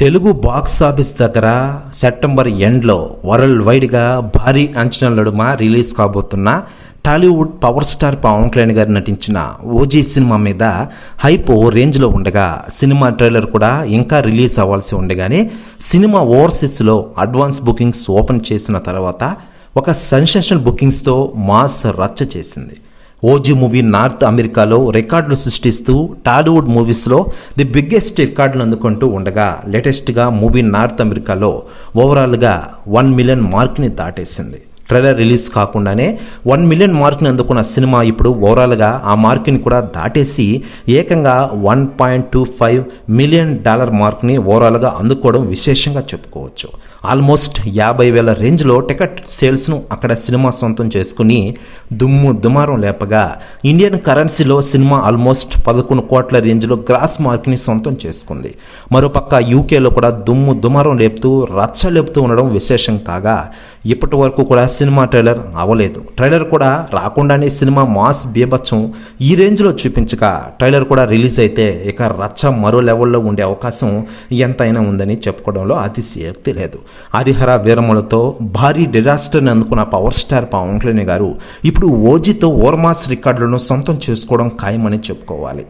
Telugu box office దగ్గర September ఎండ్లో world వైడ్గా భారీ అంచనాల నడుమ రిలీజ్ కాబోతున్న Tollywood power star Pawan Kalyan గారు నటించిన ఓజీ సినిమా మీద హైప్ ఓ రేంజ్లో ఉండగా సినిమా ట్రైలర్ కూడా ఇంకా రిలీజ్ అవ్వాల్సి ఉండగానే సినిమా ఓవర్సీస్లో అడ్వాన్స్ బుకింగ్స్ ఓపెన్ చేసిన తర్వాత ఒక సెన్సేషనల్ బుకింగ్స్తో మాస్ రచ్చ చేసింది. ఓజీ మూవీ నార్త్ అమెరికాలో రికార్డులు సృష్టిస్తూ టాలీవుడ్ మూవీస్లో ది బిగ్గెస్ట్ రికార్డులు అందుకుంటూ ఉండగా లేటెస్ట్గా మూవీ నార్త్ అమెరికాలో ఓవరాల్గా 1 మిలియన్ మార్క్ని దాటేసింది. ట్రైలర్ రిలీజ్ కాకుండానే 1 మిలియన్ మార్క్ని అందుకున్న సినిమా ఇప్పుడు ఓవరాల్గా ఆ మార్క్ని కూడా దాటేసి ఏకంగా $1.25 మిలియన్ మార్క్ని ఓవరాల్గా అందుకోవడం విశేషంగా చెప్పుకోవచ్చు. ఆల్మోస్ట్ 50,000 రేంజ్లో టికెట్ సేల్స్ను అక్కడ సినిమా సొంతం చేసుకుని దుమారం లేపగా ఇండియన్ కరెన్సీలో సినిమా ఆల్మోస్ట్ 11 కోట్ల రేంజ్లో గ్రాస్ మార్క్ని సొంతం చేసుకుంది. మరోపక్క యూకేలో కూడా దుమారం లేపుతూ రచ్చ లేపుతూ ఉండడం విశేషం కాగా ఇప్పటి వరకు కూడా సినిమా ట్రైలర్ అవ్వలేదు. ట్రైలర్ కూడా రాకుండానే సినిమా మాస్ బీభత్సం ఈ రేంజ్లో చూపించగా ట్రైలర్ కూడా రిలీజ్ అయితే ఇక రచ్చ మరో లెవెల్లో ఉండే అవకాశం ఎంతైనా ఉందని చెప్పుకోవడంలో అతిశయోక్తి లేదు. హరిహర వీరములతో భారీ డిజాస్టర్ని అందుకున్న పవర్ స్టార్ పవన్ కళ్యాణ్ గారు ఇప్పుడు ఓజీతో ఓవర్మాస్ రికార్డులను సొంతం చేసుకోవడం ఖాయమని చెప్పుకోవాలి.